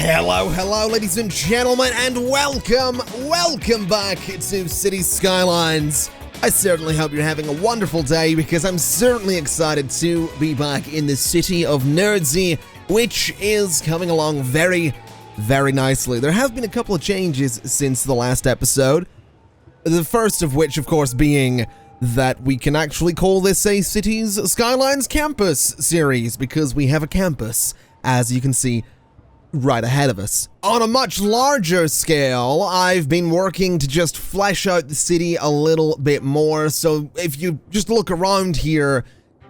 Hello, ladies and gentlemen, and welcome back to Cities Skylines. I certainly hope you're having a wonderful day, because I'm certainly excited to be back in the city of Nerdsey, which is coming along very, very nicely. There have been a couple of changes since the last episode, the first of which, of course, being that we can actually call this a Cities Skylines Campus series, because we have a campus, as you can see, right ahead of us. On a much larger scale, I've been working to just flesh out the city a little bit more, so if you just look around here,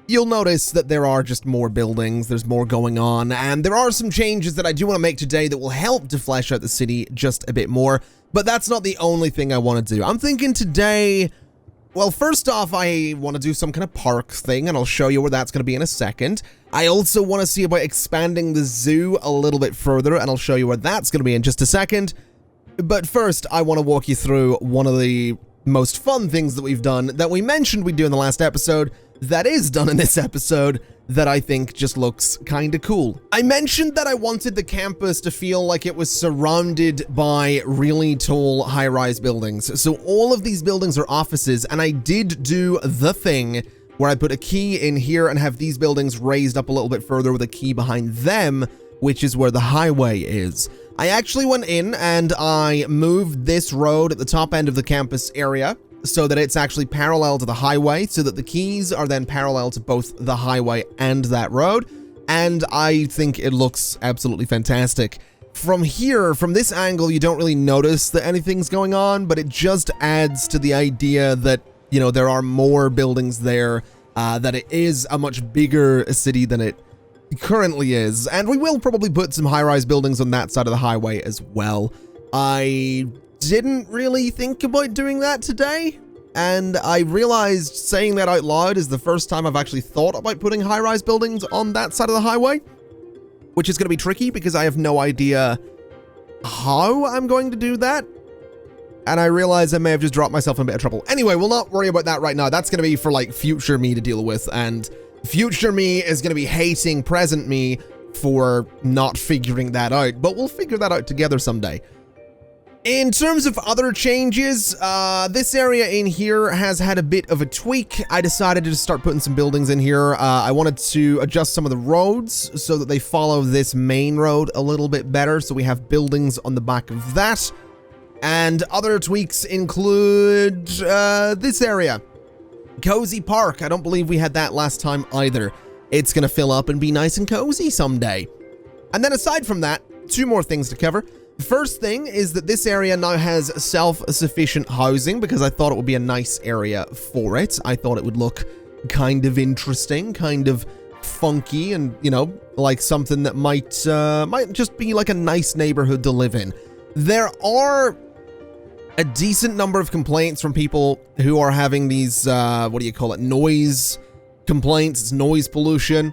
you'll notice that there are just more buildings, there's more going on, and there are some changes that I do want to make today that will help to flesh out the city just a bit more, but that's not the only thing I want to do. I'm thinking today, well, first off, I want to do some kind of park thing, and I'll show you where that's going to be in a second. I also want to see about expanding the zoo a little bit further, and I'll show you where that's going to be in just a second. But first, I want to walk you through one of the most fun things that we've done, that we mentioned we'd do in the last episode, that is done in this episode, that I think just looks kind of cool. I mentioned that I wanted the campus to feel like it was surrounded by really tall high-rise buildings. So all of these buildings are offices, and I did do the thing where I put a key in here and have these buildings raised up a little bit further with a key behind them, which is where the highway is. I actually went in and I moved this road at the top end of the campus area so that it's actually parallel to the highway, so that the keys are then parallel to both the highway and that road, and I think it looks absolutely fantastic. From here, from this angle, you don't really notice that anything's going on, but it just adds to the idea that, you know, there are more buildings there, that it is a much bigger city than it currently is, and we will probably put some high-rise buildings on that side of the highway as well. I didn't really think about doing that today, and I realized saying that out loud is the first time I've actually thought about putting high-rise buildings on that side of the highway, which is going to be tricky because I have no idea how I'm going to do that, and I realize I may have just dropped myself in a bit of trouble. Anyway, we'll not worry about that right now. That's going to be for, like, future me to deal with, and future me is going to be hating present me for not figuring that out, but we'll figure that out together someday. In terms of other changes, this area in here has had a bit of a tweak. I decided to just start putting some buildings in here. I wanted to adjust some of the roads so that they follow this main road a little bit better, so we have buildings on the back of that. And other tweaks include this area. Cozy Park. I don't believe we had that last time either. It's going to fill up and be nice and cozy someday. And then aside from that, two more things to cover. The first thing is that this area now has self-sufficient housing, because I thought it would be a nice area for it. I thought it would look kind of interesting, kind of funky, and, you know, like something that might just be like a nice neighborhood to live in. There are a decent number of complaints from people who are having these, what do you call it, noise complaints. It's noise pollution.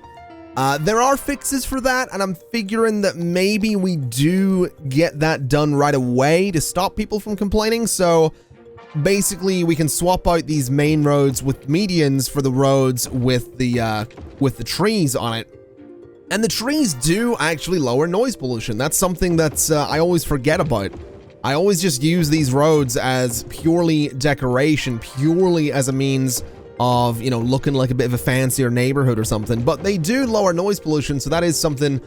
There are fixes for that, and I'm figuring that maybe we do get that done right away to stop people from complaining. So basically we can swap out these main roads with medians for the roads with the trees on it. And the trees do actually lower noise pollution. That's something that I always forget about. I always just use these roads as purely decoration, purely as a means of, you know, looking like a bit of a fancier neighborhood or something, but they do lower noise pollution, so that is something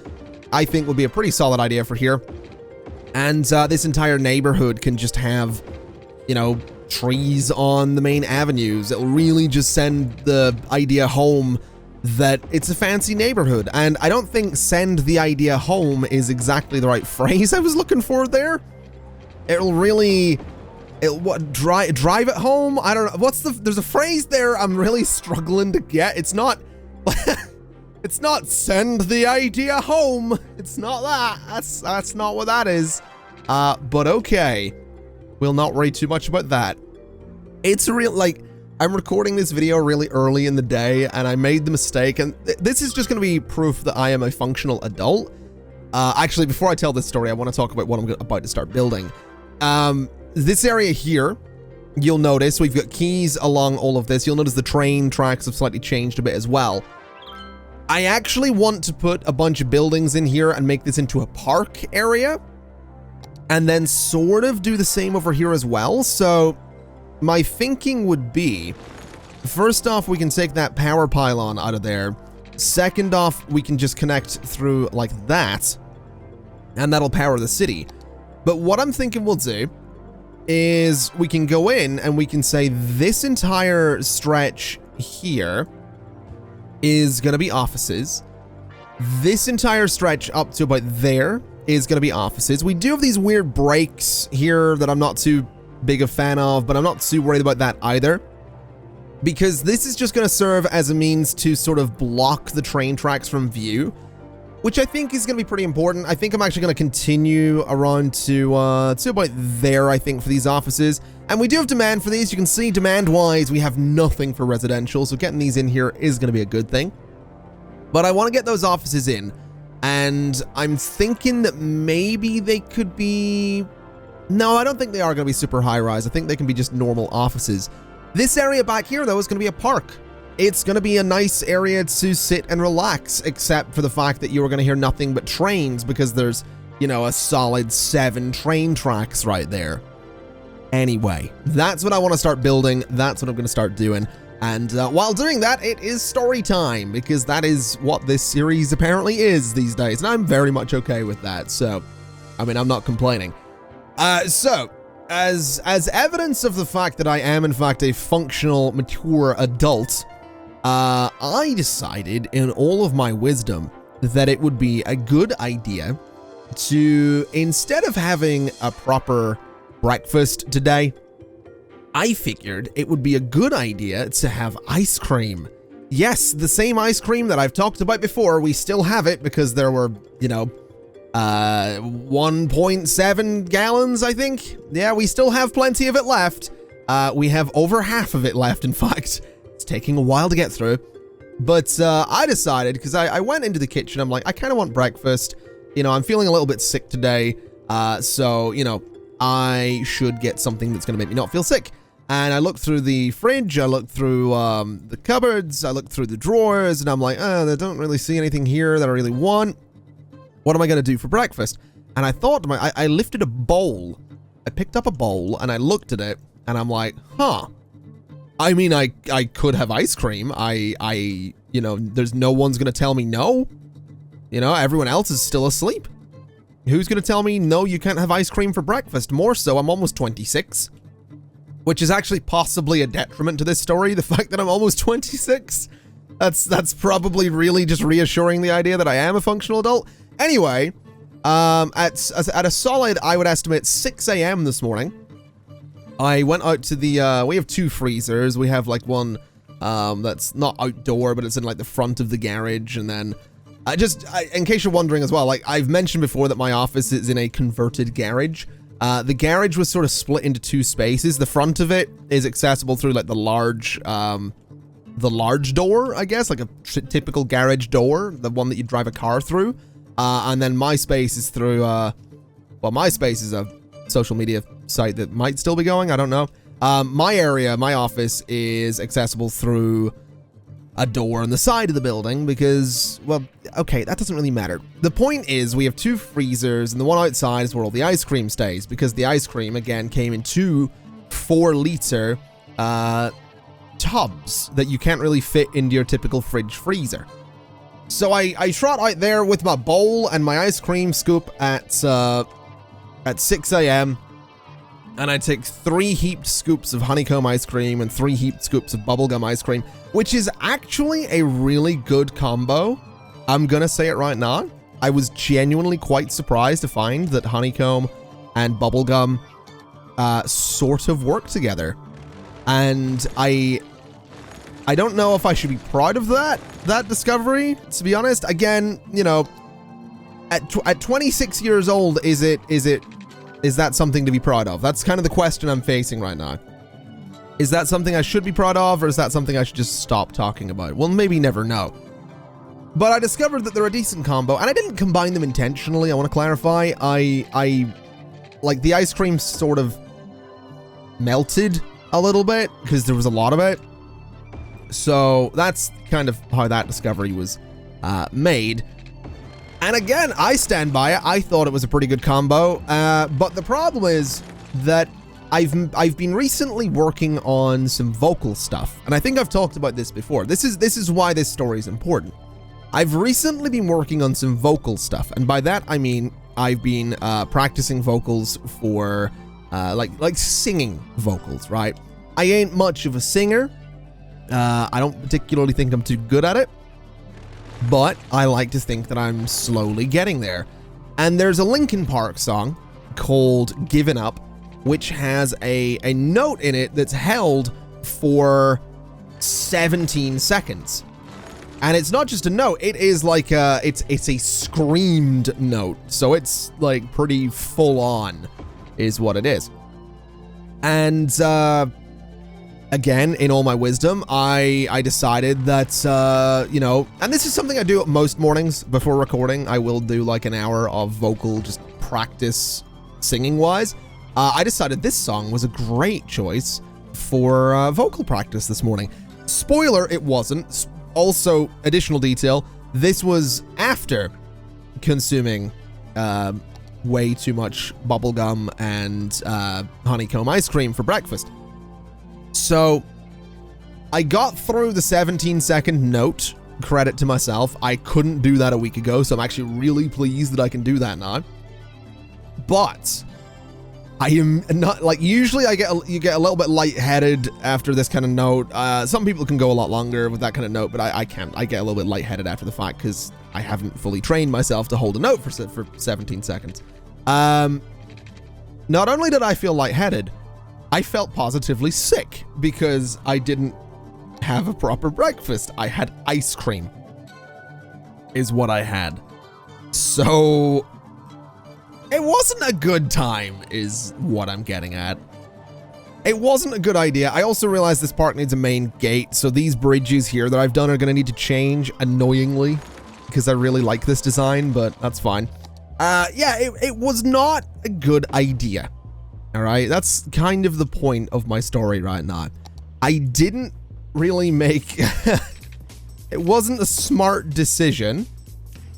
I think would be a pretty solid idea for here. And this entire neighborhood can just have, you know, trees on the main avenues. It'll really just send the idea home that it's a fancy neighborhood, and I don't think "send the idea home" is exactly the right phrase I was looking for there. It'll really... drive it home? I don't know. There's a phrase there I'm really struggling to get. It's not, it's not "send the idea home." It's not that. That's not what that is. But okay. We'll not worry too much about that. It's a real, like, I'm recording this video really early in the day, and I made the mistake, and this is just going to be proof that I am a functional adult. Actually, before I tell this story, I want to talk about what I'm about to start building. This area here, you'll notice we've got keys along all of this. You'll notice the train tracks have slightly changed a bit as well. I actually want to put a bunch of buildings in here and make this into a park area, and then sort of do the same over here as well. So my thinking would be, first off, we can take that power pylon out of there. Second off, we can just connect through like that, and that'll power the city. But what I'm thinking we'll do is we can go in and we can say this entire stretch here is going to be offices. This entire stretch up to about there is going to be offices. We do have these weird breaks here that I'm not too big a fan of, but I'm not too worried about that either, because this is just going to serve as a means to sort of block the train tracks from view, which I think is going to be pretty important. I think I'm actually going to continue around to about there, I think, for these offices. And we do have demand for these. You can see demand-wise, we have nothing for residential, so getting these in here is going to be a good thing. But I want to get those offices in, and I'm thinking that maybe they could be... No, I don't think they are going to be super high-rise. I think they can be just normal offices. This area back here, though, is going to be a park. It's going to be a nice area to sit and relax, except for the fact that you are going to hear nothing but trains, because there's, you know, a solid 7 train tracks right there. Anyway, that's what I want to start building. That's what I'm going to start doing. And while doing that, it is story time, because that is what this series apparently is these days. And I'm very much okay with that. So, I mean, I'm not complaining. So, as evidence of the fact that I am, in fact, a functional, mature adult, I decided in all of my wisdom that it would be a good idea to, instead of having a proper breakfast today, I figured it would be a good idea to have ice cream. Yes, the same ice cream that I've talked about before. We still have it because there were, you know, 1.7 gallons, I think. Yeah, we still have plenty of it left. We have over half of it left, in fact. It's taking a while to get through. But I decided, because I went into the kitchen, I'm like, I kind of want breakfast. You know, I'm feeling a little bit sick today. So, you know, I should get something that's going to make me not feel sick. And I looked through the fridge, I looked through the cupboards, I looked through the drawers, and I'm like, I don't really see anything here that I really want. What am I going to do for breakfast? And I thought, I lifted a bowl. I picked up a bowl, and I looked at it, and I'm like, huh. I mean, I could have ice cream. You know, there's no one's going to tell me no. You know, everyone else is still asleep. Who's going to tell me, no, you can't have ice cream for breakfast? More so, I'm almost 26. Which is actually possibly a detriment to this story, the fact that I'm almost 26. That's probably really just reassuring the idea that I am a functional adult. Anyway, at a solid, I would estimate 6 a.m. this morning, I went out to the, we have 2 freezers. We have like one that's not outdoor, but it's in like the front of the garage, and then in case you're wondering as well, like I've mentioned before that my office is in a converted garage. The garage was sort of split into 2 spaces. The front of it is accessible through like the large door, I guess, like a typical garage door, the one that you drive a car through. And then my space is through, well, my space is a social media site that might still be going. I don't know. My area, my office is accessible through a door on the side of the building because, well, okay, that doesn't really matter. The point is we have 2 freezers, and the one outside is where all the ice cream stays, because the ice cream, again, came in 2 4-liter tubs that you can't really fit into your typical fridge freezer. So I trot out there with my bowl and my ice cream scoop at 6 a.m. and I take 3 heaped scoops of honeycomb ice cream and 3 heaped scoops of bubblegum ice cream, which is actually a really good combo. I'm gonna say it right now. I was genuinely quite surprised to find that honeycomb and bubblegum sort of work together. And I don't know if I should be proud of that discovery, to be honest. Again, you know, at 26 years old, is that something to be proud of? That's kind of the question I'm facing right now. Is that something I should be proud of, or is that something I should just stop talking about? Well, maybe never know. But I discovered that they're a decent combo, and I didn't combine them intentionally, I want to clarify. I like, the ice cream sort of melted a little bit, because there was a lot of it. So that's kind of how that discovery was made. And again, I stand by it. I thought it was a pretty good combo. But the problem is that I've been recently working on some vocal stuff, and I think I've talked about this before. This is why this story is important. I've recently been working on some vocal stuff, and by that I mean I've been practicing vocals for like singing vocals, right? I ain't much of a singer. I don't particularly think I'm too good at it, but I like to think that I'm slowly getting there. And there's a Linkin Park song called Given Up, which has a note in it that's held for 17 seconds. And it's not just a note, it is like it's a screamed note. So it's like pretty full on is what it is. And again, in all my wisdom, I decided that, you know, and this is something I do most mornings before recording. I will do like an hour of vocal just practice singing wise. I decided this song was a great choice for vocal practice this morning. Spoiler, it wasn't. Also, additional detail, this was after consuming way too much bubblegum and honeycomb ice cream for breakfast. So I got through the 17-second note, credit to myself. I couldn't do that a week ago, so I'm actually really pleased that I can do that now. But I am not, like, usually you get a little bit lightheaded after this kind of note. Some people can go a lot longer with that kind of note, but I can't. I get a little bit lightheaded after the fact because I haven't fully trained myself to hold a note for 17 seconds. Not only did I feel lightheaded, I felt positively sick because I didn't have a proper breakfast. I had ice cream, is what I had. So it wasn't a good time, is what I'm getting at. It wasn't a good idea. I also realized this park needs a main gate, so these bridges here that I've done are going to need to change, annoyingly, because I really like this design, but that's fine. Yeah, it was not a good idea. All right, that's kind of the point of my story right now. I didn't really make... It wasn't a smart decision.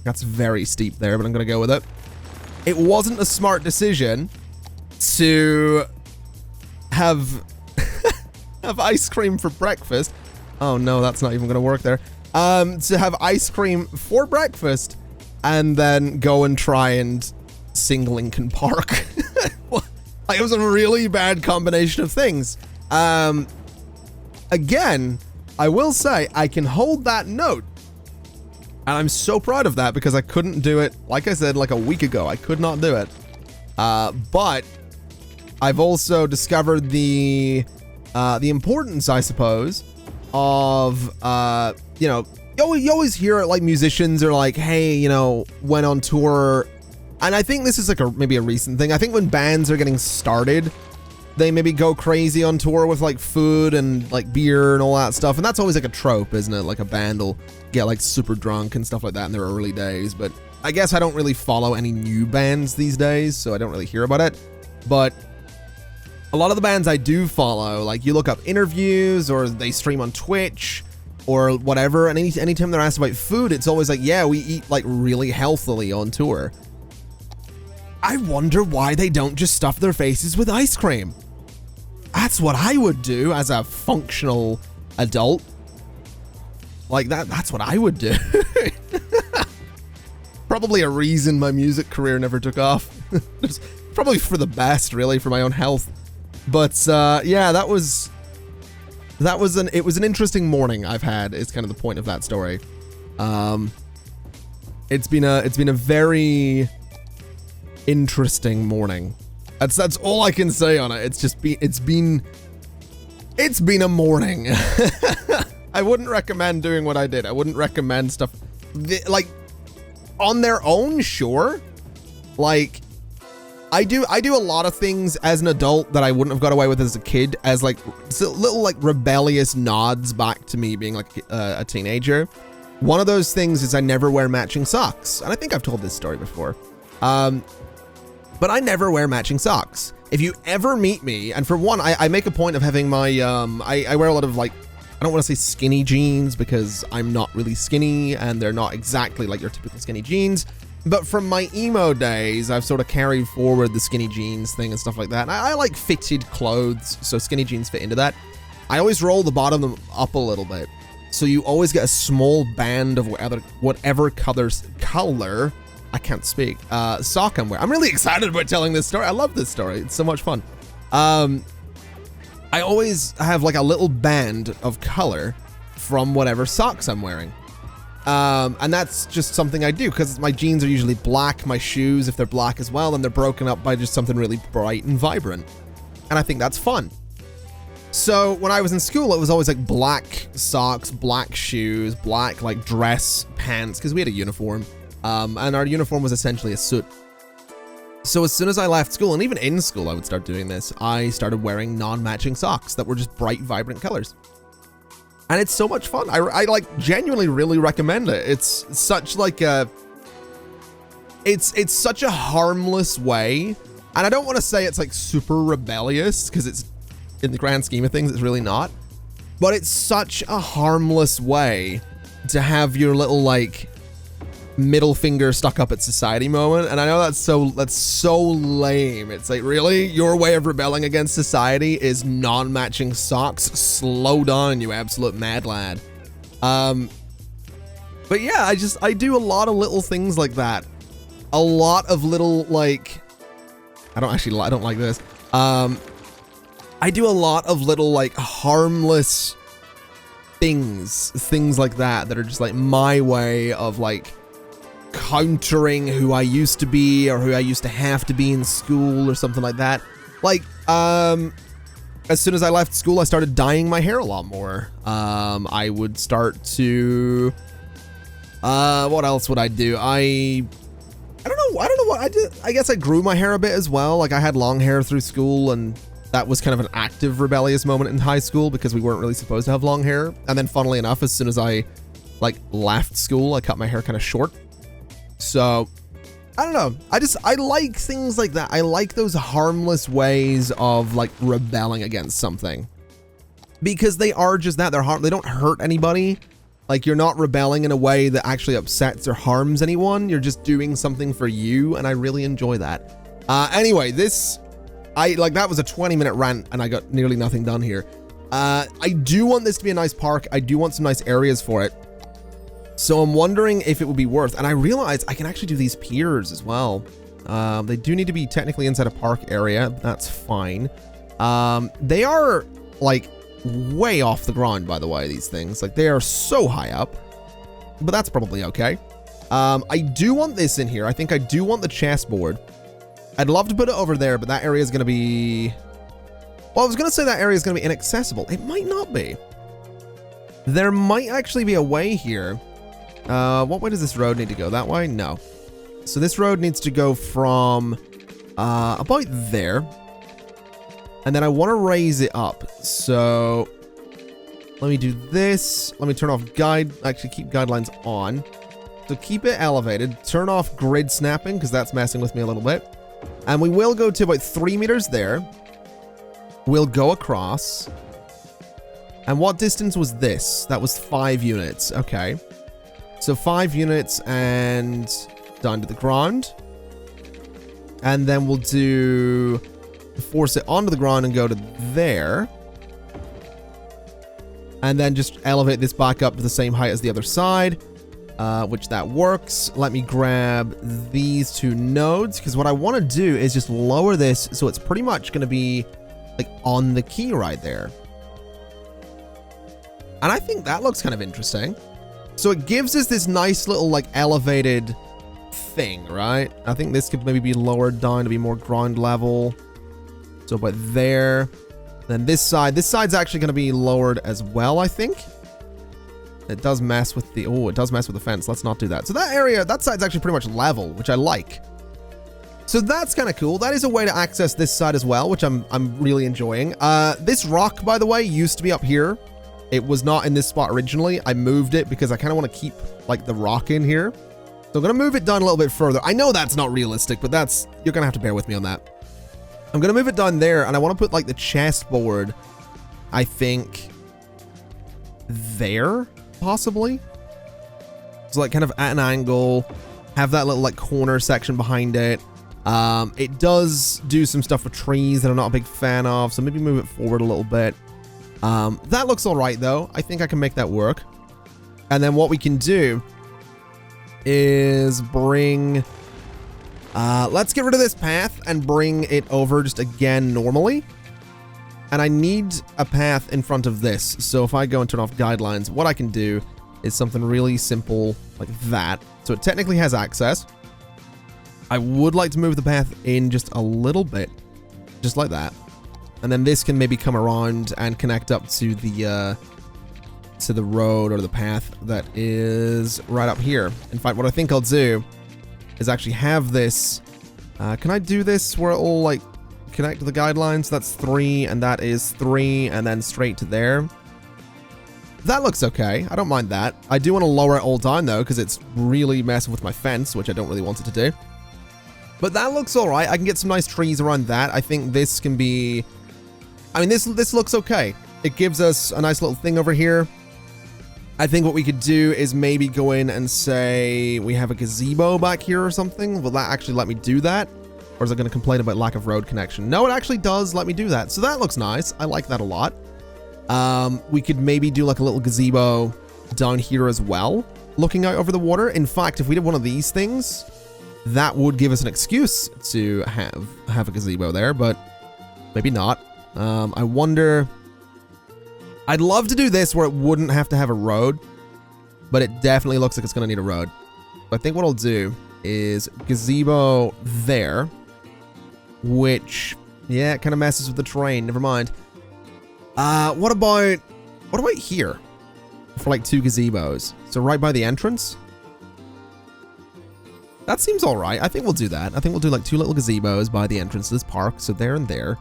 That's very steep there, but I'm going to go with it. It wasn't a smart decision to have have ice cream for breakfast. Oh no, that's not even going to work there. To have ice cream for breakfast and then go and try and sing Linkin Park. Like, it was a really bad combination of things. Again, I will say I can hold that note. And I'm so proud of that because I couldn't do it, like I said, like a week ago. I could not do it. But I've also discovered the importance, I suppose, of, you know, you always hear it, like, musicians are like, hey, you know, went on tour. And I think this is like maybe a recent thing. I think when bands are getting started, they maybe go crazy on tour with like food and like beer and all that stuff. And that's always like a trope, isn't it? Like a band will get like super drunk and stuff like that in their early days. But I guess I don't really follow any new bands these days, so I don't really hear about it. But a lot of the bands I do follow, like you look up interviews or they stream on Twitch or whatever. And anytime they're asked about food, it's always like, yeah, we eat like really healthily on tour. I wonder why they don't just stuff their faces with ice cream. That's what I would do as a functional adult. Like that's what I would do. Probably a reason my music career never took off. Just probably for the best, really, for my own health. But yeah, it was an interesting morning I've had, is kind of the point of that story. It's been a very interesting morning. That's all I can say on it. It's been a morning. I wouldn't recommend doing what I did. I wouldn't recommend stuff like on their own, sure. Like I do a lot of things as an adult that I wouldn't have got away with as a kid, as like little like rebellious nods back to me being like a teenager. One of those things is I never wear matching socks. And I think I've told this story before. But I never wear matching socks. If you ever meet me, and for one, I make a point of having my, I wear a lot of like I don't want to say skinny jeans because I'm not really skinny and they're not exactly like your typical skinny jeans. But from my emo days, I've sort of carried forward the skinny jeans thing and stuff like that. And I like fitted clothes, so skinny jeans fit into that. I always roll the bottom up a little bit. So you always get a small band of whatever color, I can't speak, sock I'm wearing. I'm really excited about telling this story. I love this story. It's so much fun. I always have like a little band of color from whatever socks I'm wearing. And that's just something I do because my jeans are usually black. My shoes, if they're black as well, then they're broken up by just something really bright and vibrant. And I think that's fun. So when I was in school, it was always like black socks, black shoes, black like dress pants, because we had a uniform. And our uniform was essentially a suit. So as soon as I left school, and even in school I would start doing this, I started wearing non-matching socks that were just bright, vibrant colors. And it's so much fun. I like genuinely really recommend it. It's such like a, it's such a harmless way. And I don't want to say it's like super rebellious because it's, in the grand scheme of things, it's really not. But it's such a harmless way to have your little like middle finger stuck up at society moment. And I know that's so lame. It's like, really? Your way of rebelling against society is non-matching socks? Slow down, you absolute mad lad. But yeah, I do a lot of little things like that. A lot of little like, I don't like this. I do a lot of little like harmless things like that are just like my way of like countering who I used to be or who I used to have to be in school or something like that. Like, as soon as I left school, I started dyeing my hair a lot more. I would start to, what else would I do? I don't know what I did. I guess I grew my hair a bit as well. Like I had long hair through school, and that was kind of an active rebellious moment in high school because we weren't really supposed to have long hair. And then funnily enough, as soon as I like left school, I cut my hair kind of short. So I don't know. I like things like that. I like those harmless ways of like rebelling against something because they are just that. They don't hurt anybody. Like you're not rebelling in a way that actually upsets or harms anyone. You're just doing something for you. And I really enjoy that. Anyway, that was a 20-minute rant and I got nearly nothing done here. I do want this to be a nice park. I do want some nice areas for it. So I'm wondering if it would be worth, and I realize I can actually do these piers as well. They do need to be technically inside a park area, but that's fine. They are like way off the ground, by the way, these things. Like they are so high up, but that's probably okay. I do want this in here. I think I do want the chessboard. I'd love to put it over there, but that area is going to be... Well, I was going to say that area is going to be inaccessible. It might not be. There might actually be a way here. What way does this road need to go? That way? No. So this road needs to go from about there. And then I want to raise it up. So let me do this. Let me turn off actually keep guidelines on. So keep it elevated. Turn off grid snapping because that's messing with me a little bit. And we will go to about 3 meters there. We'll go across. And what distance was this? That was 5 units. Okay. So 5 units and down to the ground. And then we'll force it onto the ground and go to there. And then just elevate this back up to the same height as the other side. Which that works. Let me grab these 2 nodes, because what I want to do is just lower this so it's pretty much going to be like on the key right there. And I think that looks kind of interesting. So it gives us this nice little like elevated thing, right? I think this could maybe be lowered down to be more ground level. So about there. Then this side's actually going to be lowered as well, I think. It does mess with the, it does mess with the fence. Let's not do that. So that side's actually pretty much level, which I like. So that's kind of cool. That is a way to access this side as well, which I'm really enjoying. This rock, by the way, used to be up here. It was not in this spot originally. I moved it because I kind of want to keep like the rock in here. So I'm going to move it down a little bit further. I know that's not realistic, but you're going to have to bear with me on that. I'm going to move it down there, and I want to put like the chessboard, I think, there, possibly. So like kind of at an angle, have that little like corner section behind it. It does do some stuff with trees that I'm not a big fan of, so maybe move it forward a little bit. That looks all right though. I think I can make that work. And then what we can do is bring, let's get rid of this path and bring it over just again normally. And I need a path in front of this. So if I go and turn off guidelines, what I can do is something really simple like that. So it technically has access. I would like to move the path in just a little bit, just like that. And then this can maybe come around and connect up to the road or the path that is right up here. In fact, what I think I'll do is actually have this. Can I do this where it'll like connect to the guidelines? That's 3 and that is 3 and then straight to there. That looks okay. I don't mind that. I do want to lower it all down though, because it's really messing with my fence, which I don't really want it to do. But that looks all right. I can get some nice trees around that. I think this can be, I mean, this looks okay. It gives us a nice little thing over here. I think what we could do is maybe go in and say we have a gazebo back here or something. Will that actually let me do that? Or is it going to complain about lack of road connection? No, it actually does let me do that. So that looks nice. I like that a lot. We could maybe do like a little gazebo down here as well, looking out over the water. In fact, if we did one of these things, that would give us an excuse to have a gazebo there, but maybe not. I wonder, I'd love to do this where it wouldn't have to have a road, but it definitely looks like it's going to need a road. But I think what I'll do is gazebo there, which, yeah, it kind of messes with the terrain. Never mind. What about here for like 2 gazebos? So right by the entrance. That seems all right. I think we'll do that. I think we'll do like 2 little gazebos by the entrance to this park. So there and there.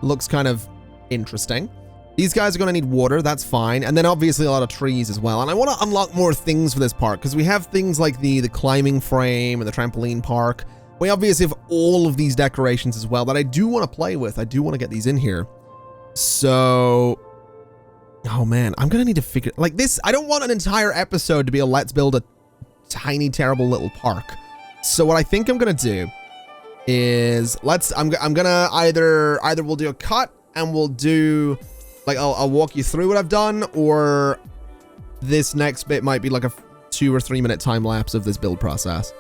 Looks kind of interesting. These guys are going to need water. That's fine. And then obviously a lot of trees as well. And I want to unlock more things for this park because we have things like the climbing frame and the trampoline park. We obviously have all of these decorations as well that I do want to play with. I do want to get these in here. So, oh man, I'm going to need to figure, like this, I don't want an entire episode to be a let's build a tiny, terrible little park. So what I think I'm going to do is I'm going to either we'll do a cut and we'll do, like, I'll walk you through what I've done, or this next bit might be like a 2 or 3 minute time lapse of this build process.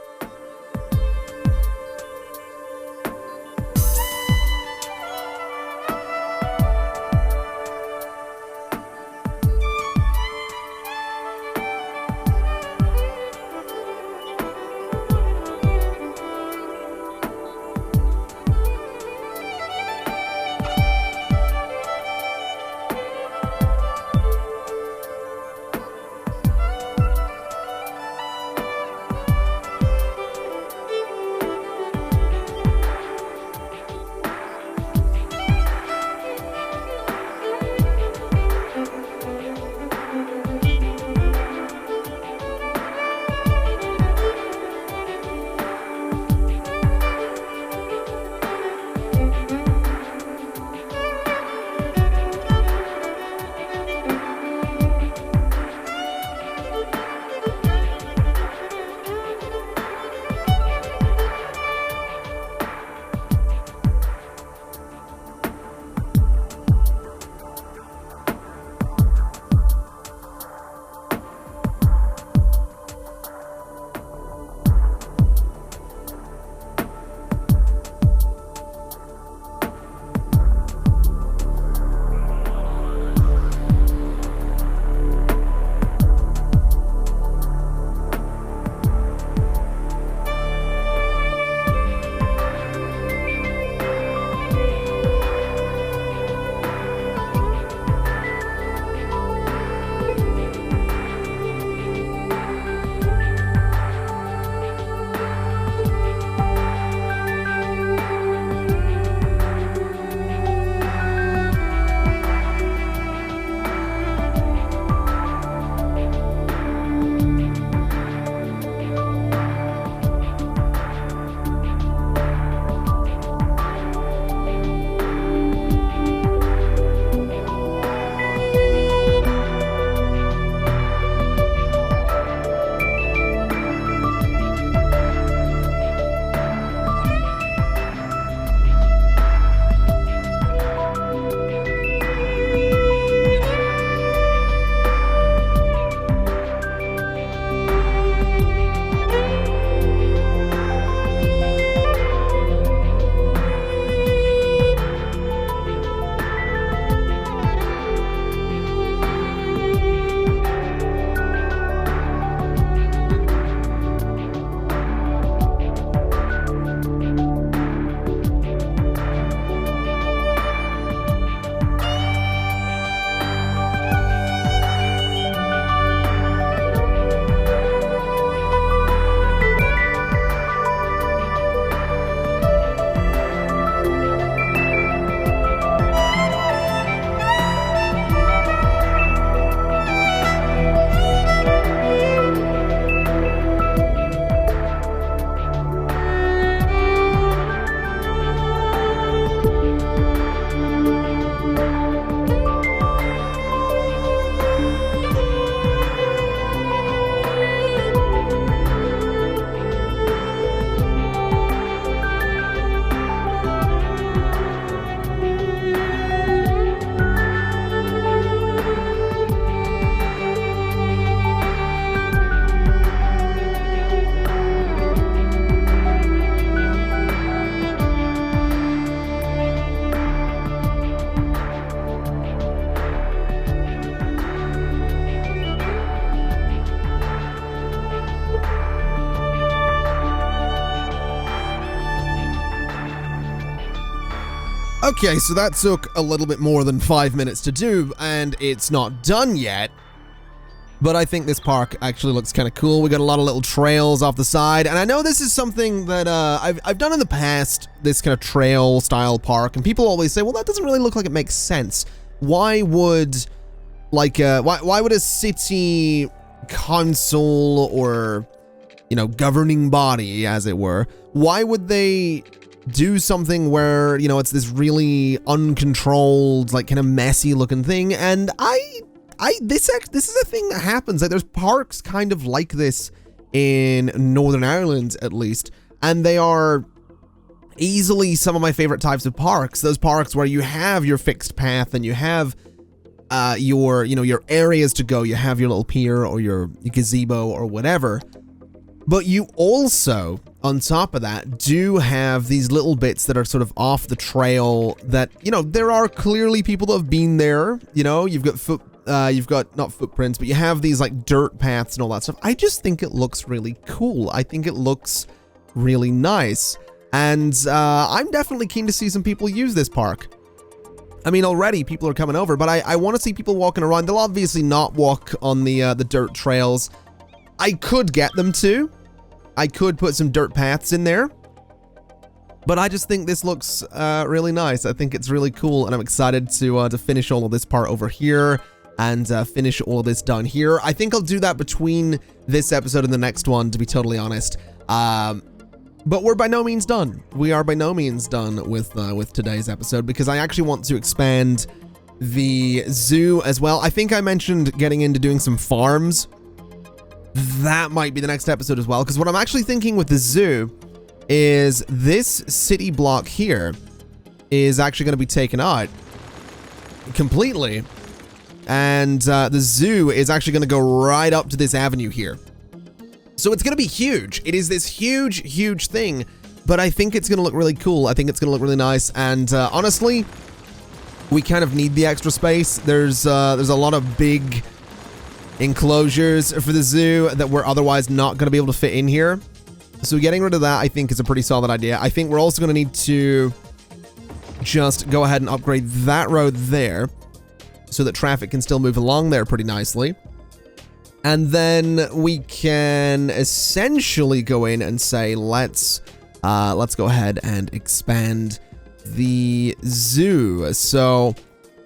Okay, so that took a little bit more than 5 minutes to do, and it's not done yet. But I think this park actually looks kind of cool. We got a lot of little trails off the side, and I know this is something that I've done in the past, this kind of trail style park, and people always say, well, that doesn't really look like it makes sense. Why would why would a city council or, you know, governing body, as it were, why would they do something where, you know, it's this really uncontrolled, like kind of messy looking thing? And this is a thing that happens. Like, there's parks kind of like this in Northern Ireland, at least, and they are easily some of my favorite types of parks. Those parks where you have your fixed path and you have your areas to go. You have your little pier or your gazebo or whatever, but you also, on top of that, do have these little bits that are sort of off the trail that, you know, there are clearly people that have been there. You know, you've got not footprints, but you have these like dirt paths and all that stuff. I just think it looks really cool. I think it looks really nice. And I'm definitely keen to see some people use this park. I mean, already people are coming over, but I want to see people walking around. They'll obviously not walk on the dirt trails. I could get them to. I could put some dirt paths in there. But I just think this looks really nice. I think it's really cool, and I'm excited to finish all of this part over here and finish all of this down here. I think I'll do that between this episode and the next one, to be totally honest. But we're by no means done. We are by no means done with today's episode, because I actually want to expand the zoo as well. I think I mentioned getting into doing some farms. That might be the next episode as well, because what I'm actually thinking with the zoo is this city block here is actually going to be taken out completely, and the zoo is actually going to go right up to this avenue here. So it's going to be huge. It is this huge, huge thing, but I think it's going to look really cool. I think it's going to look really nice, and honestly, we kind of need the extra space. There's a lot of big enclosures for the zoo that we're otherwise not going to be able to fit in here. So getting rid of that, I think, is a pretty solid idea. I think we're also going to need to just go ahead and upgrade that road there so that traffic can still move along there pretty nicely. And then we can essentially go in and say, let's go ahead and expand the zoo. So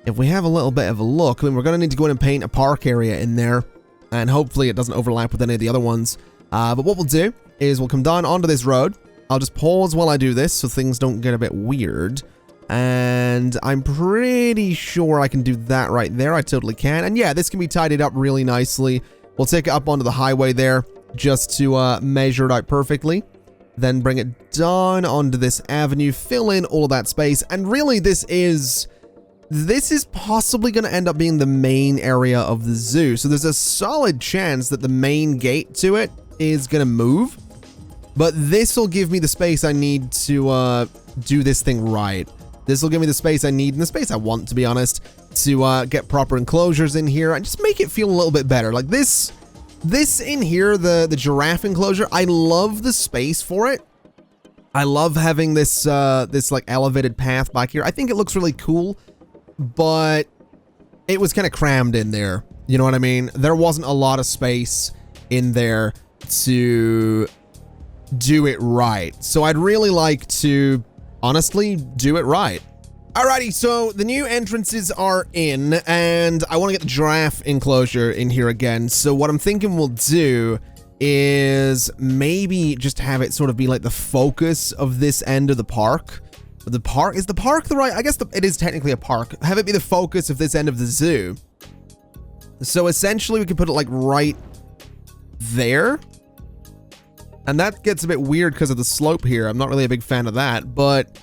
if we have a little bit of a look, I mean, we're going to need to go in and paint a park area in there, and hopefully it doesn't overlap with any of the other ones. But what we'll do is we'll come down onto this road. I'll just pause while I do this so things don't get a bit weird. And I'm pretty sure I can do that right there. I totally can. And yeah, this can be tidied up really nicely. We'll take it up onto the highway there just to measure it out perfectly. Then bring it down onto this avenue, fill in all of that space. And really, this is possibly going to end up being the main area of the zoo. So there's a solid chance that the main gate to it is going to move. But this will give me the space I need to do this thing right. This will give me the space I need, and the space I want, to be honest, to get proper enclosures in here and just make it feel a little bit better. Like this in here, the giraffe enclosure, I love the space for it. I love having this like elevated path back here. I think it looks really cool, but it was kind of crammed in there. You know what I mean? There wasn't a lot of space in there to do it right. So I'd really like to honestly do it right. Alrighty, so the new entrances are in, and I want to get the giraffe enclosure in here again. So what I'm thinking we'll do is maybe just have it sort of be like the focus of this end of the park. Is the park the right? I guess it is technically a park. Have it be the focus of this end of the zoo. So essentially we can put it like right there. And that gets a bit weird because of the slope here. I'm not really a big fan of that, but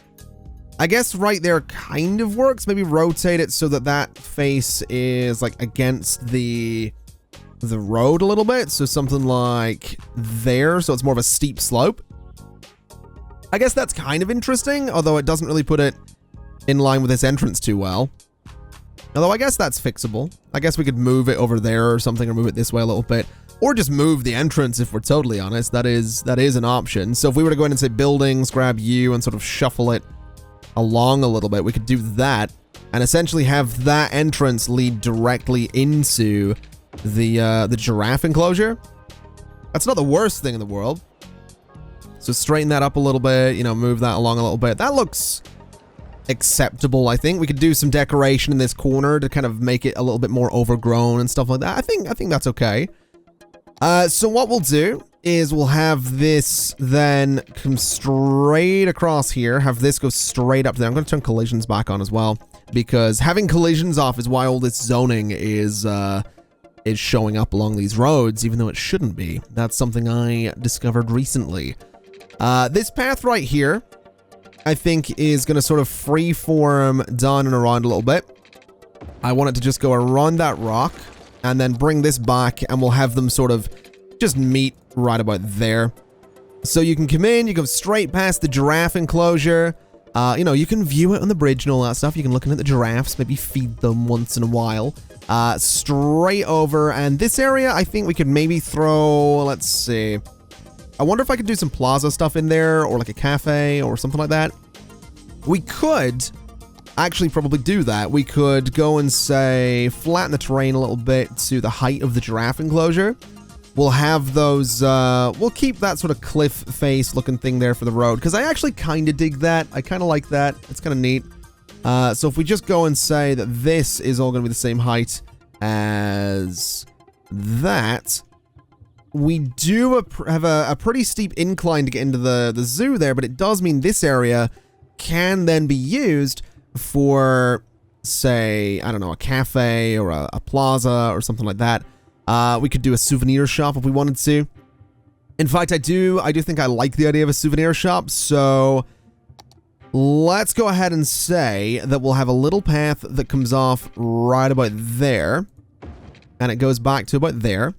I guess right there kind of works. Maybe rotate it so that that face is like against the road a little bit. So something like there. So it's more of a steep slope. I guess that's kind of interesting, although it doesn't really put it in line with this entrance too well. Although I guess that's fixable. I guess we could move it over there or something, or move it this way a little bit. Or just move the entrance if we're totally honest. That is an option. So if we were to go in and say buildings, grab U and sort of shuffle it along a little bit. We could do that and essentially have that entrance lead directly into the giraffe enclosure. That's not the worst thing in the world. So straighten that up a little bit, you know, move that along a little bit. That looks acceptable, I think. We could do some decoration in this corner to kind of make it a little bit more overgrown and stuff like that. I think that's okay. So what we'll do is we'll have this then come straight across here, have this go straight up there. I'm going to turn collisions back on as well, because having collisions off is why all this zoning is showing up along these roads, even though it shouldn't be. That's something I discovered recently. This path right here, I think, is going to sort of freeform down and around a little bit. I want it to just go around that rock and then bring this back, and we'll have them sort of just meet right about there. So you can come in, you go straight past the giraffe enclosure. You know, you can view it on the bridge and all that stuff. You can look at the giraffes, maybe feed them once in a while. Straight over, and this area, I think we could maybe throw, let's see. I wonder if I could do some plaza stuff in there, or like a cafe, or something like that. We could actually probably do that. We could go and say, flatten the terrain a little bit to the height of the giraffe enclosure. We'll have those, we'll keep that sort of cliff face looking thing there for the road, because I actually kind of dig that. I kind of like that. It's kind of neat. So if we just go and say that this is all going to be the same height as that, we do have a pretty steep incline to get into the zoo there, but it does mean this area can then be used for, say, I don't know, a cafe or a plaza or something like that. We could do a souvenir shop if we wanted to. In fact, I do think I like the idea of a souvenir shop, so let's go ahead and say that we'll have a little path that comes off right about there, and it goes back to about there.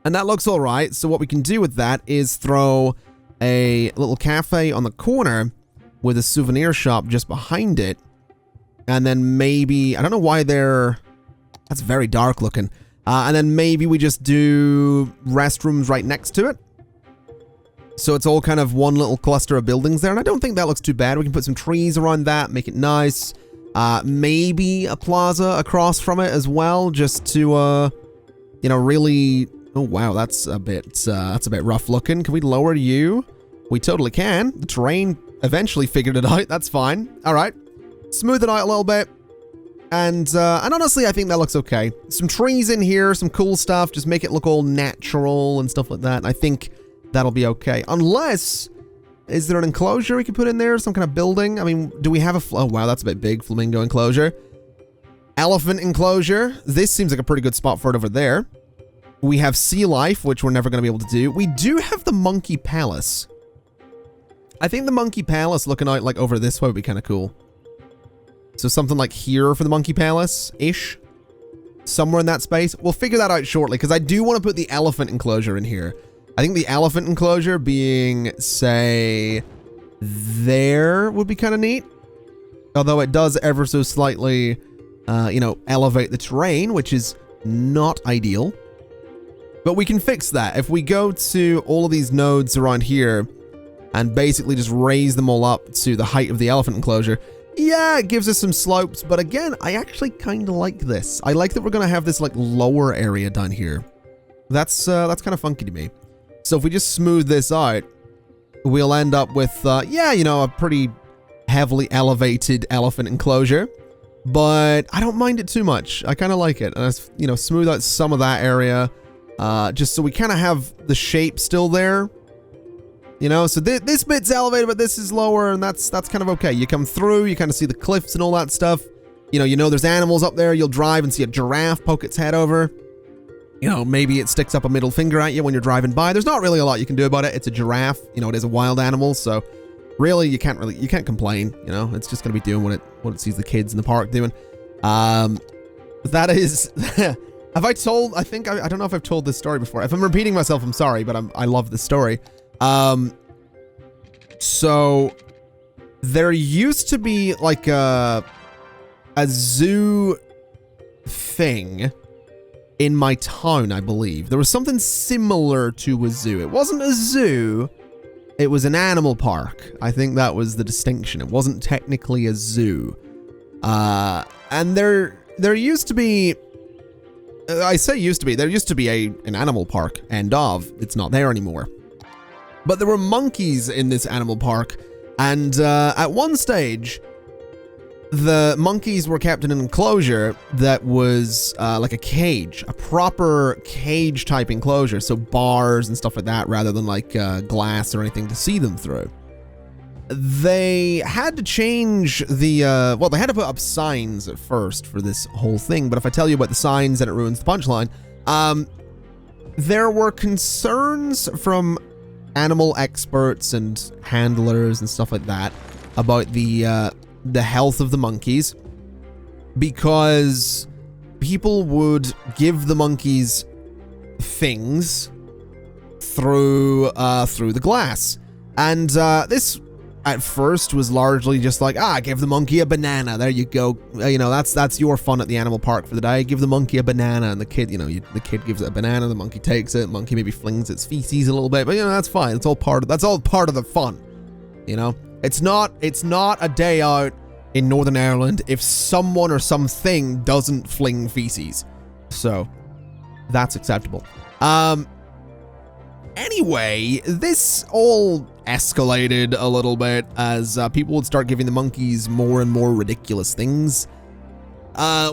And that looks all right. So what we can do with that is throw a little cafe on the corner with a souvenir shop just behind it. And then maybe, I don't know why that's very dark looking. And then maybe we just do restrooms right next to it. So it's all kind of one little cluster of buildings there. And I don't think that looks too bad. We can put some trees around that, make it nice. Maybe a plaza across from it as well, just to, you know, really... Oh, wow, that's a bit rough looking. Can we lower you? We totally can. The terrain eventually figured it out. That's fine. All right. Smooth it out a little bit. And honestly, I think that looks okay. Some trees in here, some cool stuff. Just make it look all natural and stuff like that. I think that'll be okay. Unless, is there an enclosure we could put in there? Some kind of building? I mean, do we have a... Oh, wow, that's a bit big. Flamingo enclosure. Elephant enclosure. This seems like a pretty good spot for it over there. We have sea life, which we're never going to be able to do. We do have the monkey palace. I think the monkey palace looking out like over this way would be kind of cool. So something like here for the monkey palace-ish. Somewhere in that space. We'll figure that out shortly, because I do want to put the elephant enclosure in here. I think the elephant enclosure being, say, there would be kind of neat. Although it does ever so slightly, you know, elevate the terrain, which is not ideal. But we can fix that. If we go to all of these nodes around here and basically just raise them all up to the height of the elephant enclosure, yeah, it gives us some slopes. But again, I actually kind of like this. I like that we're going to have this like lower area down here. That's kind of funky to me. So if we just smooth this out, we'll end up with, yeah, you know, a pretty heavily elevated elephant enclosure. But I don't mind it too much. I kind of like it. And I, you know, smooth out some of that area. Just so we kind of have the shape still there, you know, so this bit's elevated, but this is lower, and that's kind of okay. You come through, you kind of see the cliffs and all that stuff. You know there's animals up there. You'll drive and see a giraffe poke its head over. You know, maybe it sticks up a middle finger at you when you're driving by. There's not really a lot you can do about it. It's a giraffe, you know, it is a wild animal, so really you can't complain, you know. It's just going to be doing what it sees the kids in the park doing. That is... Have I told, I don't know if I've told this story before. If I'm repeating myself, I'm sorry, but I love this story. So there used to be like a zoo thing in my town, I believe. There was something similar to a zoo. It wasn't a zoo, it was an animal park. I think that was the distinction. It wasn't technically a zoo. And there used to be, I say used to be, there used to be an animal park, end of. It's not there anymore. But there were monkeys in this animal park, and at one stage, the monkeys were kept in an enclosure that was like a cage, a proper cage type enclosure, so bars and stuff like that, rather than like glass or anything to see them through. They had to change the, well, they had to put up signs at first for this whole thing, but if I tell you about the signs, then it ruins the punchline. There were concerns from animal experts and handlers and stuff like that about the health of the monkeys, because people would give the monkeys things through the glass, and this at first was largely just like, give the monkey a banana, there you go, that's your fun at the animal park for the day, give the monkey a banana, and the kid, the kid gives it a banana, the monkey takes it, monkey maybe flings its feces a little bit, but that's fine, that's all part of the fun, It's not a day out in Northern Ireland if someone or something doesn't fling feces. So, that's acceptable. Anyway, this all escalated a little bit as people would start giving the monkeys more and more ridiculous things,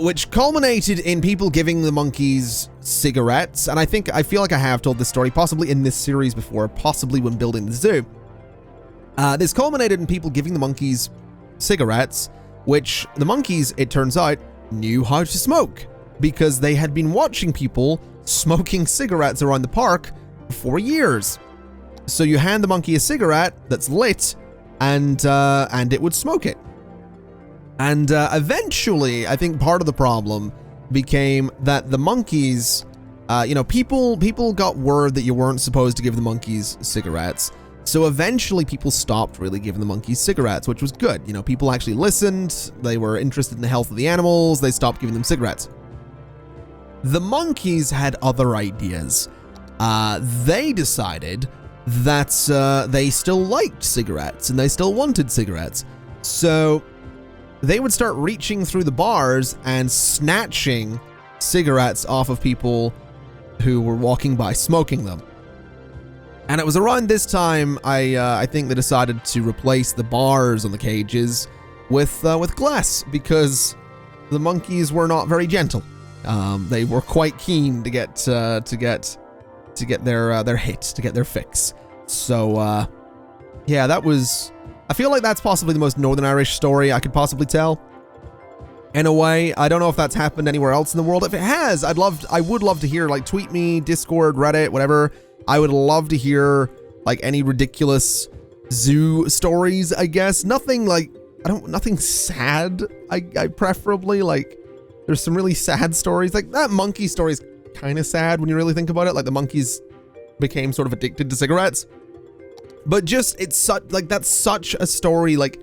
which culminated in people giving the monkeys cigarettes. And I feel like I have told this story, possibly in this series before, possibly when building the zoo. This culminated in people giving the monkeys cigarettes, which the monkeys, it turns out, knew how to smoke, because they had been watching people smoking cigarettes around the park for years. So you hand the monkey a cigarette that's lit, and it would smoke it. And eventually, I think part of the problem became that the monkeys, people got word that you weren't supposed to give the monkeys cigarettes. So eventually people stopped really giving the monkeys cigarettes, which was good. People actually listened. They were interested in the health of the animals. They stopped giving them cigarettes. The monkeys had other ideas. They decided that they still liked cigarettes and they still wanted cigarettes. So they would start reaching through the bars and snatching cigarettes off of people who were walking by smoking them. And it was around this time, I think they decided to replace the bars on the cages with glass, because the monkeys were not very gentle. They were quite keen to get their hit, to get their fix. So, yeah, that was. I feel like that's possibly the most Northern Irish story I could possibly tell. In a way, I don't know if that's happened anywhere else in the world. If it has, I would love to hear. Like, tweet me, Discord, Reddit, whatever. I would love to hear like any ridiculous zoo stories, I guess. Nothing like, nothing sad. I preferably, like, there's some really sad stories. Like that monkey story is kind of sad when you really think about it. Like the monkeys became sort of addicted to cigarettes. But just, it's such, like, that's such a story, like,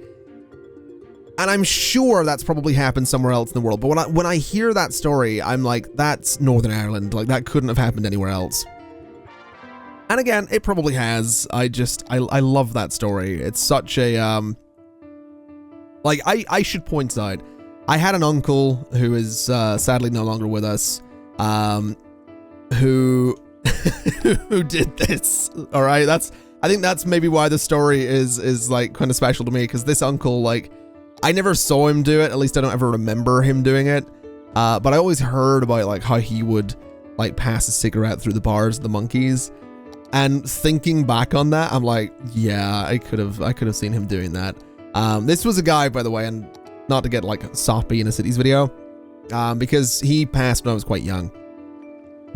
and I'm sure that's probably happened somewhere else in the world. But when I hear that story, I'm like, that's Northern Ireland. Like that couldn't have happened anywhere else. And again, it probably has. I love that story. It's such a, like, I should point out, I had an uncle who is sadly no longer with us, who who did this. All right, I think that's maybe why the story is like kind of special to me, because this uncle, like, I never saw him do it. At least I don't ever remember him doing it. But I always heard about like how he would like pass a cigarette through the bars of the monkeys. And thinking back on that, I'm like, yeah, I could have seen him doing that. This was a guy, by the way, and not to get like soppy in a Cities video, because he passed when I was quite young.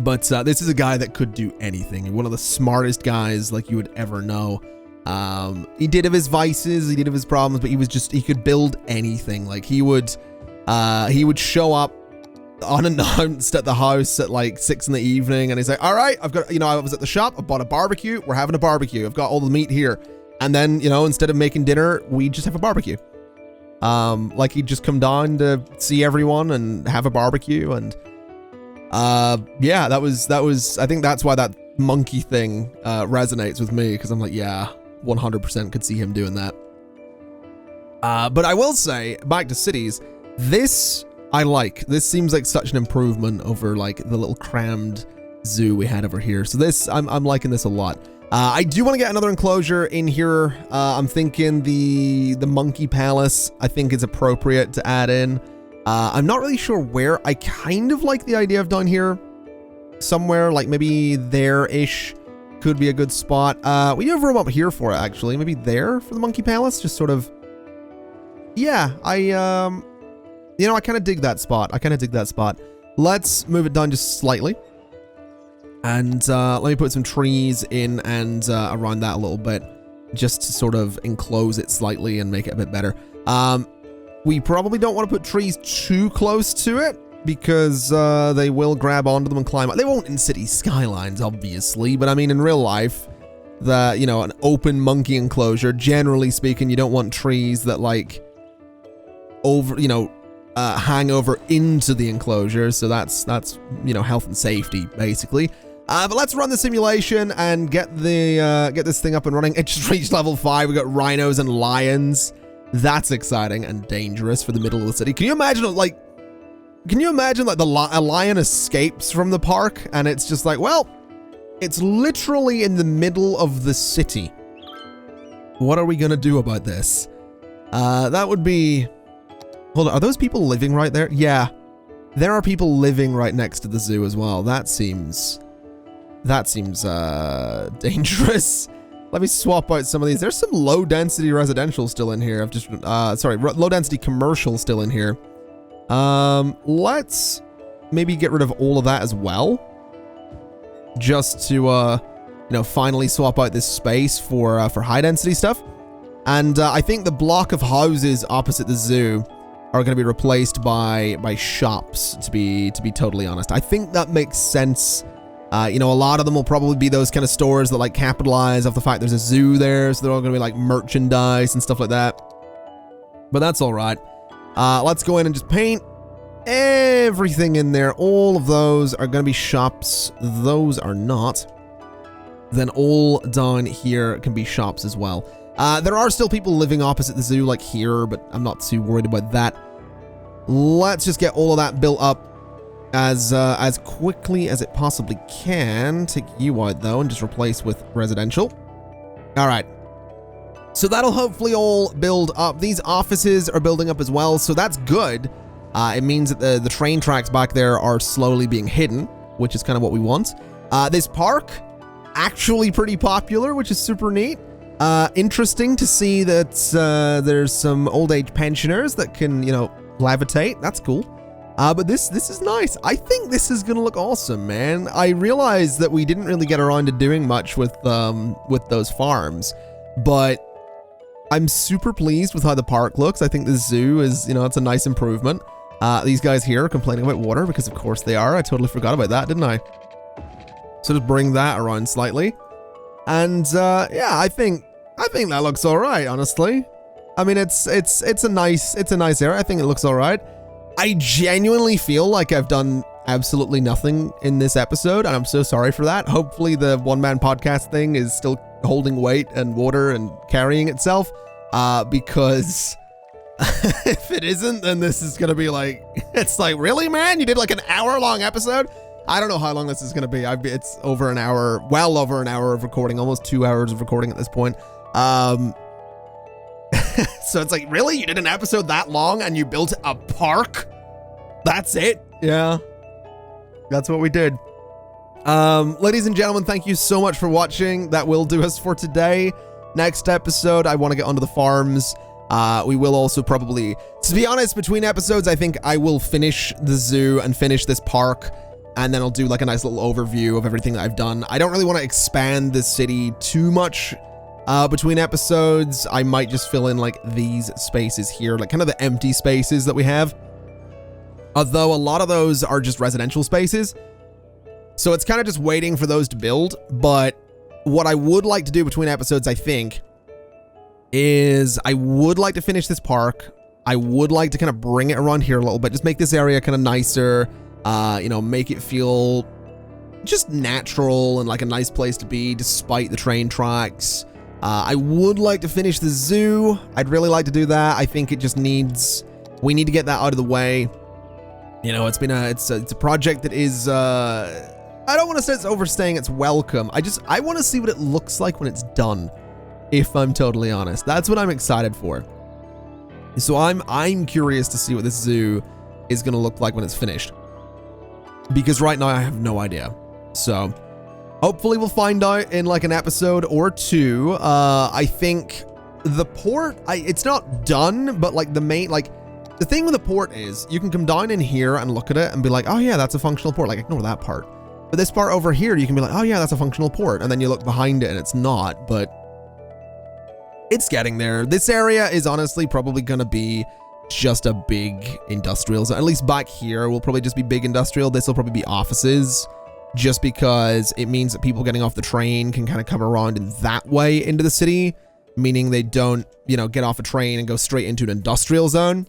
But this is a guy that could do anything. One of the smartest guys like you would ever know. He did have his vices, he did have his problems, but he could build anything. Like he would show up unannounced at the house at like 6 PM, and he's like, all right, I've got, I was at the shop, I bought a barbecue, we're having a barbecue, I've got all the meat here. And then, instead of making dinner, we just have a barbecue. Like he'd just come down to see everyone and have a barbecue. And yeah, that was, I think that's why that monkey thing resonates with me, because I'm like, yeah, 100% could see him doing that. But I will say, back to cities, this I like. This seems like such an improvement over like the little crammed zoo we had over here. So this, I'm liking this a lot. I do want to get another enclosure in here. I'm thinking the monkey palace, I think is appropriate to add in. I'm not really sure where. I kind of like the idea of down here somewhere, like maybe there-ish could be a good spot. We have room up here for it, actually. Maybe there for the monkey palace, just sort of. Yeah, you know, I kind of dig that spot. Let's move it down just slightly. And let me put some trees in and around that a little bit, just to sort of enclose it slightly and make it a bit better. We probably don't want to put trees too close to it, because they will grab onto them and climb up. They won't in Cities Skylines, obviously, but I mean in real life, you know, an open monkey enclosure, generally speaking, you don't want trees that like hang over into the enclosure. So that's you know, health and safety basically. But let's run the simulation and get this thing up and running. It just reached level 5. We got rhinos and lions. That's exciting and dangerous for the middle of the city. Can you imagine like a lion escapes from the park and it's just like, well, it's literally in the middle of the city. What are we gonna do about this? That would be, hold on, are those people living right there? Yeah, there are people living right next to the zoo as well. That seems dangerous. Let me swap out some of these. There's some low density residential still in here. Low density commercial still in here. Let's maybe get rid of all of that as well, just to you know, finally swap out this space for high density stuff. And I think the block of houses opposite the zoo are going to be replaced by shops, to be totally honest. I think that makes sense. You know, a lot of them will probably be those kind of stores that like capitalize off the fact there's a zoo there, so they're all going to be like merchandise and stuff like that. But that's all right. Let's go in and just paint everything in there. All of those are going to be shops. Those are not. Then all down here can be shops as well. There are still people living opposite the zoo, like here, but I'm not too worried about that. Let's just get all of that built up as quickly as it possibly can. Take you out though and just replace with residential. All right. So that'll hopefully all build up. These offices are building up as well, so that's good. It means that the train tracks back there are slowly being hidden, which is kind of what we want. This park, actually pretty popular, which is super neat. Interesting to see that there's some old age pensioners that can, you know, levitate. That's cool. But this is nice. I think this is gonna look awesome, man. I realized that we didn't really get around to doing much with those farms, but I'm super pleased with how the park looks. I think the zoo is, you know, it's a nice improvement. These guys here are complaining about water because of course they are. I totally forgot about that, didn't I? So just bring that around slightly. And yeah, I think that looks all right, honestly. I mean, it's a nice area. I think it looks all right. I genuinely feel like I've done absolutely nothing in this episode, and I'm so sorry for that. Hopefully the one-man podcast thing is still holding weight and water and carrying itself, because if it isn't, then this is gonna be like, it's like, really, man? You did like an hour-long episode? I don't know how long this is gonna be. It's over an hour, well over an hour of recording, almost 2 hours of recording at this point. So it's like, really? You did an episode that long and you built a park? That's it? Yeah. That's what we did. Ladies and gentlemen, thank you so much for watching. That will do us for today. Next episode, I want to get onto the farms. We will also probably, to be honest, between episodes, I think I will finish the zoo and finish this park, and then I'll do like a nice little overview of everything that I've done. I don't really want to expand the city too much. Between episodes, I might just fill in like these spaces here, like kind of the empty spaces that we have. Although a lot of those are just residential spaces. So it's kind of just waiting for those to build. But what I would like to do between episodes, I think, is I would like to finish this park. I would like to kind of bring it around here a little bit. Just make this area kind of nicer. You know, make it feel just natural and like a nice place to be despite the train tracks. I would like to finish the zoo. I'd really like to do that. I think it just needs, we need to get that out of the way. You know, it's a project that is, I don't want to say it's overstaying its welcome. I want to see what it looks like when it's done, if I'm totally honest. That's what I'm excited for. So I'm curious to see what this zoo is going to look like when it's finished. Because right now I have no idea. So hopefully we'll find out in like an episode or two. I think the port, it's not done, but like the thing with the port is you can come down in here and look at it and be like, oh yeah, that's a functional port. Like, ignore that part. But this part over here, you can be like, oh yeah, that's a functional port. And then you look behind it and it's not, but it's getting there. This area is honestly probably going to be just a big industrial zone. At least back here will probably just be big industrial. This will probably be offices, just because it means that people getting off the train can kind of come around in that way into the city, meaning they don't, you know, get off a train and go straight into an industrial zone.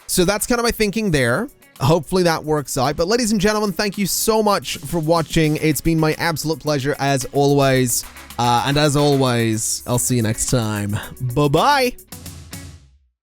So that's kind of my thinking there. Hopefully that works out. But ladies and gentlemen, thank you so much for watching. It's been my absolute pleasure as always. And as always, I'll see you next time. Bye-bye.